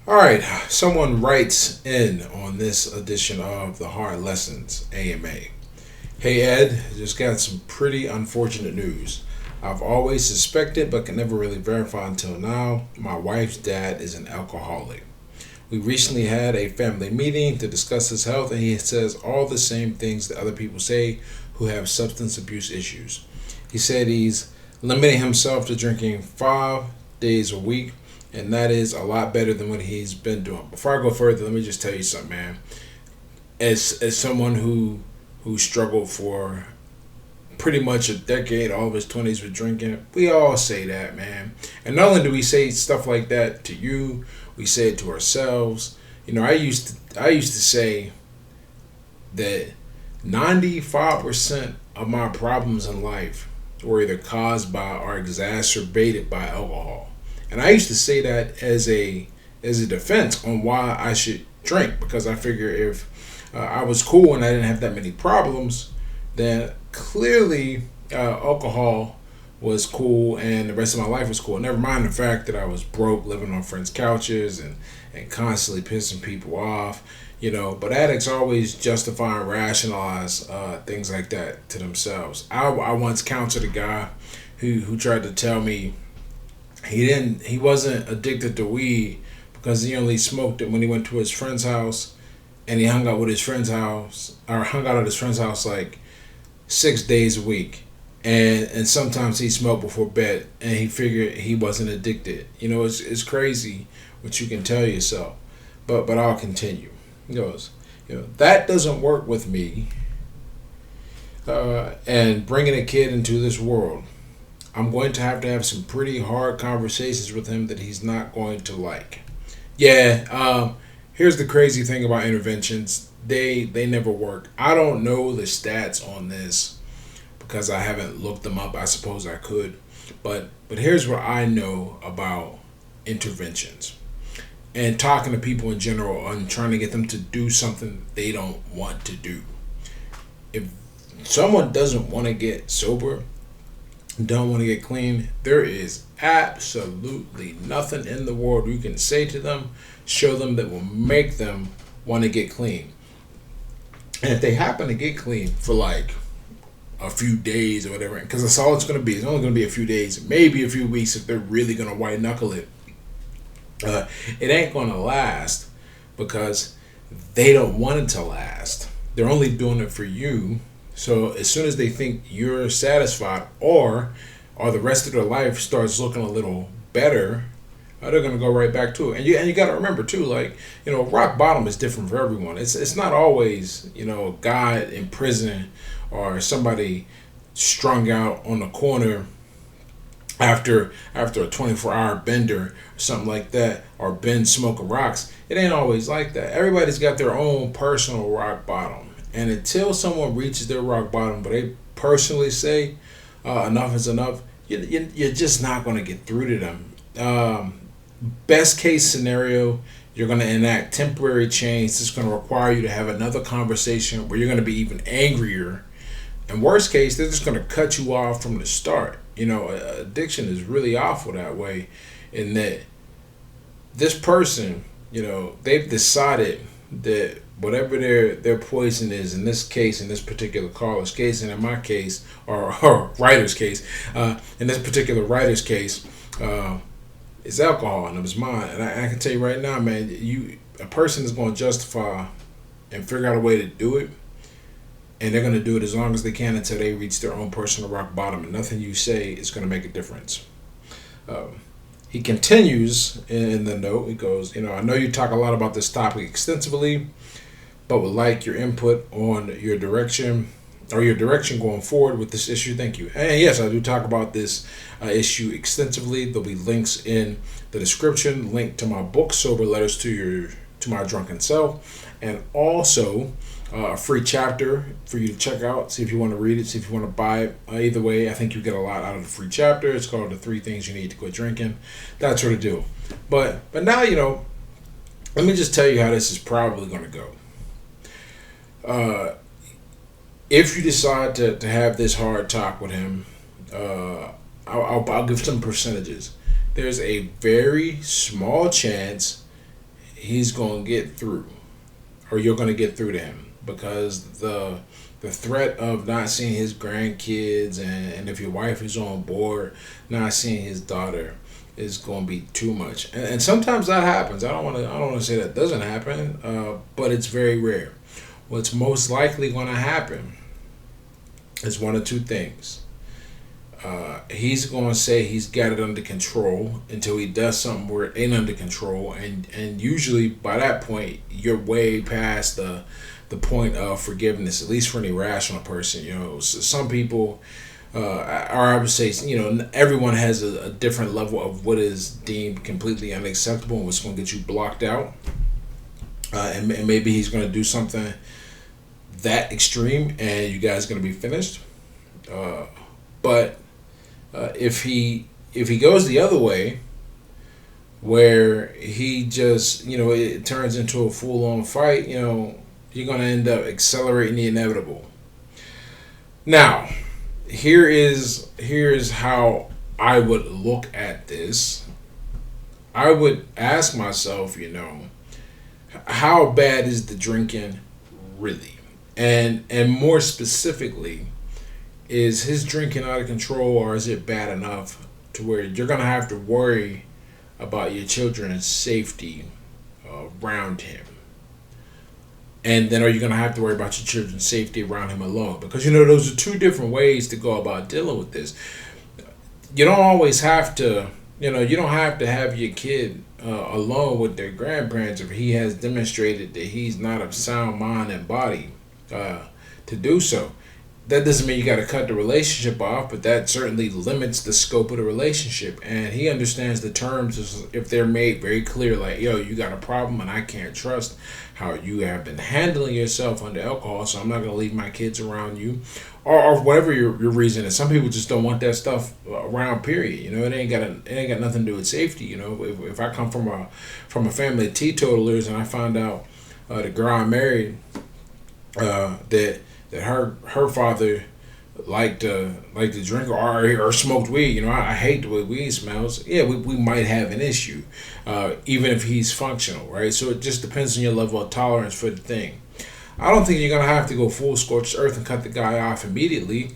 All right, someone writes in on this edition of the Hard Lessons AMA. Hey Ed, just got some pretty unfortunate news. I've always suspected but could never really verify until now. My wife's dad is an alcoholic. We recently had a family meeting to discuss his health, and he says all the same things that other people say who have substance abuse issues. He said he's limiting himself to drinking 5 days a week, and that is a lot better than what he's been doing. Before I go further, let me just tell you something, man. As someone who struggled for pretty much a decade, all of his 20s with drinking, we all say that, man. And not only do we say stuff like that to you, we say it to ourselves. I used to say that 95% of my problems in life were either caused by or exacerbated by alcohol. And I used to say that as a defense on why I should drink, because I figure if I was cool and I didn't have that many problems, then clearly alcohol was cool and the rest of my life was cool. Never mind the fact that I was broke, living on friends' couches and constantly pissing people off. But addicts always justify and rationalize things like that to themselves. I once counseled a guy who tried to tell me he wasn't addicted to weed because he only smoked it when he went to his friend's house, and he hung out at his friend's house like 6 days a week, and sometimes he smoked before bed, and he figured he wasn't addicted. It's crazy what you can tell yourself, but I'll continue. He goes, that doesn't work with me, and bringing a kid into this world, I'm going to have some pretty hard conversations with him that he's not going to like. Yeah, here's the crazy thing about interventions. They never work. I don't know the stats on this because I haven't looked them up. I suppose I could. But here's what I know about interventions and talking to people in general and trying to get them to do something they don't want to do. If someone doesn't want to get sober, don't want to get clean, there is absolutely nothing in the world you can say to them, show them, that will make them want to get clean. And if they happen to get clean for like a few days or whatever, because that's all it's going to be. It's only going to be a few days, maybe a few weeks if they're really going to white knuckle it. It ain't going to last because they don't want it to last. They're only doing it for you. So as soon as they think you're satisfied, or the rest of their life starts looking a little better, they're gonna go right back to it. And you got to remember too, like rock bottom is different for everyone. It's not always a guy in prison or somebody strung out on the corner after a 24-hour bender or something like that, or been smoking rocks. It ain't always like that. Everybody's got their own personal rock bottom. And until someone reaches their rock bottom, but they personally say enough is enough, you're just not going to get through to them. Best case scenario, you're going to enact temporary change. It's going to require you to have another conversation where you're going to be even angrier. And worst case, they're just going to cut you off from the start. Addiction is really awful that way, in that this person, they've decided that whatever their poison is, in this case, in this particular caller's case, and in my case, or writer's case, in this particular writer's case, it's alcohol, and it was mine. And I can tell you right now, man, a person is going to justify and figure out a way to do it, and they're going to do it as long as they can until they reach their own personal rock bottom, and nothing you say is going to make a difference. He continues in the note. He goes, I know you talk a lot about this topic extensively, but would like your input on your direction going forward with this issue. Thank you. And yes, I do talk about this issue extensively. There'll be links in the description, link to my book, Sober Letters to My Drunken Self, and also a free chapter for you to check out, see if you want to read it, see if you want to buy it. Either way, I think you get a lot out of the free chapter. It's called The 3 Things You Need to Quit Drinking, that sort of deal. But now, let me just tell you how this is probably going to go. If you decide to have this hard talk with him, I'll give some percentages. There's a very small chance he's going to get through, or you're going to get through to him, because the threat of not seeing his grandkids, and if your wife is on board, not seeing his daughter is going to be too much. And sometimes that happens. I don't want to say that doesn't happen, but it's very rare. What's most likely going to happen is one of two things. He's going to say he's got it under control until he does something where it ain't under control, and usually by that point you're way past the point of forgiveness, at least for an irrational person. Some people, or I would say, everyone has a different level of what is deemed completely unacceptable and what's going to get you blocked out. And maybe he's going to do something that extreme, and you guys are going to be finished. But if he goes the other way, where he just it turns into a full on fight, you're going to end up accelerating the inevitable. Now, here is how I would look at this. I would ask myself, how bad is the drinking really? And more specifically, is his drinking out of control, or is it bad enough to where you're going to have to worry about your children's safety around him? And then are you going to have to worry about your children's safety around him alone? Because, those are two different ways to go about dealing with this. You don't always have to, you don't have to have your kid alone with their grandparents if he has demonstrated that he's not of sound mind and body to do so. That doesn't mean you got to cut the relationship off, but that certainly limits the scope of the relationship. And he understands the terms if they're made very clear, like, yo, you got a problem and I can't trust how you have been handling yourself under alcohol, so I'm not going to leave my kids around you. Or whatever your reason is. Some people just don't want that stuff around, period. It ain't got nothing to do with safety. If I come from a family of teetotalers and I find out the girl I married, that her father liked to drink or smoked weed. I hate the way weed smells. Yeah, we might have an issue, even if he's functional, right? So it just depends on your level of tolerance for the thing. I don't think you're gonna have to go full scorched earth and cut the guy off immediately,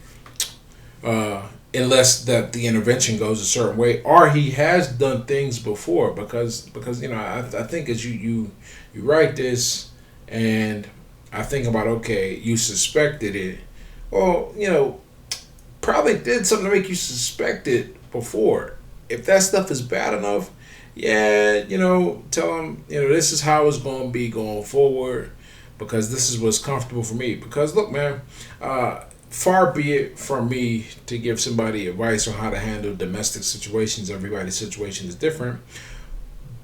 unless that the intervention goes a certain way, or he has done things before. Because I think as you write this, and I think about, okay, you suspected it. Well, probably did something to make you suspect it before. If that stuff is bad enough, yeah, tell him, this is how it's going to be going forward, because this is what's comfortable for me. Because look, man, far be it from me to give somebody advice on how to handle domestic situations. Everybody's situation is different.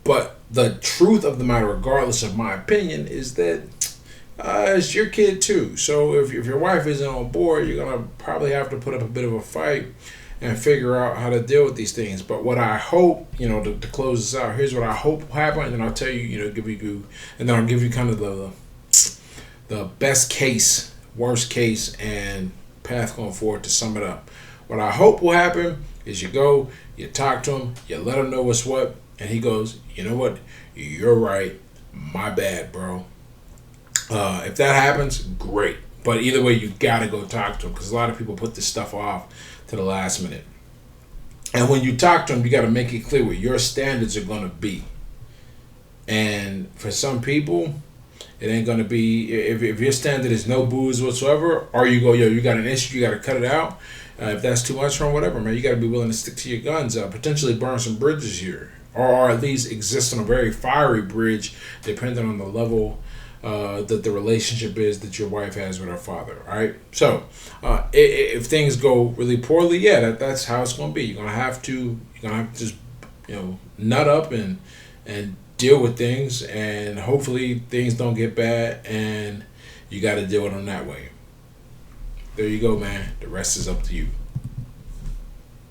But the truth of the matter, regardless of my opinion, is that it's your kid too. So if your wife isn't on board, you're going to probably have to put up a bit of a fight and figure out how to deal with these things. But what I hope, to close this out, here's what I hope will happen, and then I'll tell you, and then I'll give you kind of the best case, worst case, and path going forward to sum it up. What I hope will happen is you talk to him, you let him know what's what, and he goes, you know what, you're right, my bad, bro. If that happens, great. But either way, you gotta go talk to him, because a lot of people put this stuff off to the last minute. And when you talk to him, you gotta make it clear what your standards are gonna be. And for some people, it ain't gonna be, if your standard is no booze whatsoever, or you go, yo, you got an issue, you gotta cut it out. If that's too much for him, whatever, man, you gotta be willing to stick to your guns. Potentially burn some bridges here, or at least exist on a very fiery bridge, depending on the level that the relationship is that your wife has with her father. All right. So if things go really poorly, yeah, that's how it's going to be. You're gonna have to just nut up and deal with things, and hopefully things don't get bad, and you got to deal with them that way. There you go, man. The rest is up to you.